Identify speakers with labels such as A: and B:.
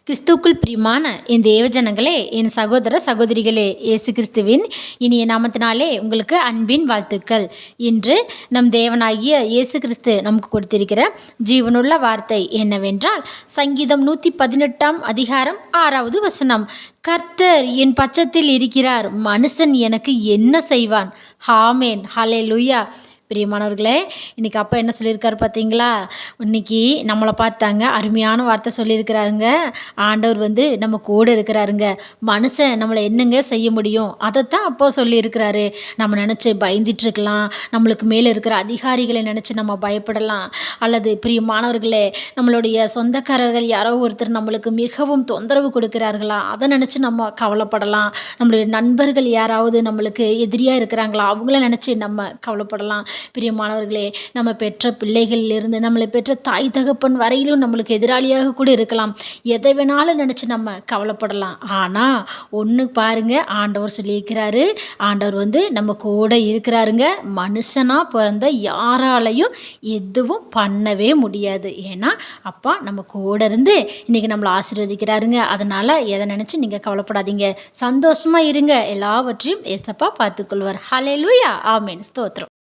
A: கிறிஸ்துவுக்குள் பிரியமான என் தேவஜனங்களே, என் சகோதர சகோதரிகளே, இயேசு கிறிஸ்துவின் இனிய நாமத்தினாலே உங்களுக்கு அன்பின் வாழ்த்துக்கள். இன்று நம் தேவனாகிய இயேசு கிறிஸ்து நமக்கு கொடுத்திருக்கிற ஜீவனுள்ள வார்த்தை என்னவென்றால், சங்கீதம் 118 அதிகாரம் 6வது வசனம். கர்த்தர் என் பட்சத்தில் இருக்கிறார், மனுஷன் எனக்கு என்ன செய்வான்? ஆமென், ஹல்லேலூயா. பிரியமானவர்களே, இன்றைக்கி அப்பா என்ன சொல்லியிருக்காரு பார்த்தீங்களா? இன்றைக்கி நம்மளை பார்த்தாங்க அருமையான வார்த்தை சொல்லியிருக்கிறாருங்க. ஆண்டவர் நம்ம கூட இருக்கிறாருங்க. மனுஷன் நம்மளை என்னங்க செய்ய முடியும்? அதைத்தான் அப்போ சொல்லியிருக்கிறாரு. நம்ம நினச்சி பயந்துட்டுருக்கலாம், நம்மளுக்கு மேலே இருக்கிற அதிகாரிகளை நினச்சி நம்ம பயப்படலாம். அல்லது பிரியமானவர்களே, நம்மளுடைய சொந்தக்காரர்கள் யாரோ ஒருத்தர் நம்மளுக்கு மிகவும் தொந்தரவு கொடுக்கிறார்களா, அதை நினச்சி நம்ம கவலைப்படலாம். நம்மளுடைய நண்பர்கள் யாராவது நம்மளுக்கு எதிரியாக இருக்கிறாங்களா, அவங்கள நினச்சி நம்ம கவலைப்படலாம். பிரியமானவர்களே, நம்ம பெற்ற பிள்ளைகளிலிருந்து நம்மளை பெற்ற தாய் தகப்பன் வரையிலும் நம்மளுக்கு எதிராளியாக கூட இருக்கலாம். எதை வேணாலும் நினச்சி நம்ம கவலைப்படலாம். ஆனால் ஒன்று பாருங்க, ஆண்டவர் சொல்லியிருக்கிறாரு. ஆண்டவர் நம்ம கூட இருக்கிறாருங்க. மனுஷனாக பிறந்த யாராலையும் எதுவும் பண்ணவே முடியாது. ஏன்னா அப்பா நம்ம கூட இருந்து இன்றைக்கி நம்மளை ஆசீர்வதிக்கிறாருங்க. அதனால் எதை நினச்சி நீங்கள் கவலைப்படாதீங்க, சந்தோஷமாக இருங்க. எல்லாவற்றையும் ஏசப்பா பார்த்துக்கொள்வார். ஹல்லேலூயா, ஆமென், ஸ்தோத்திரம்.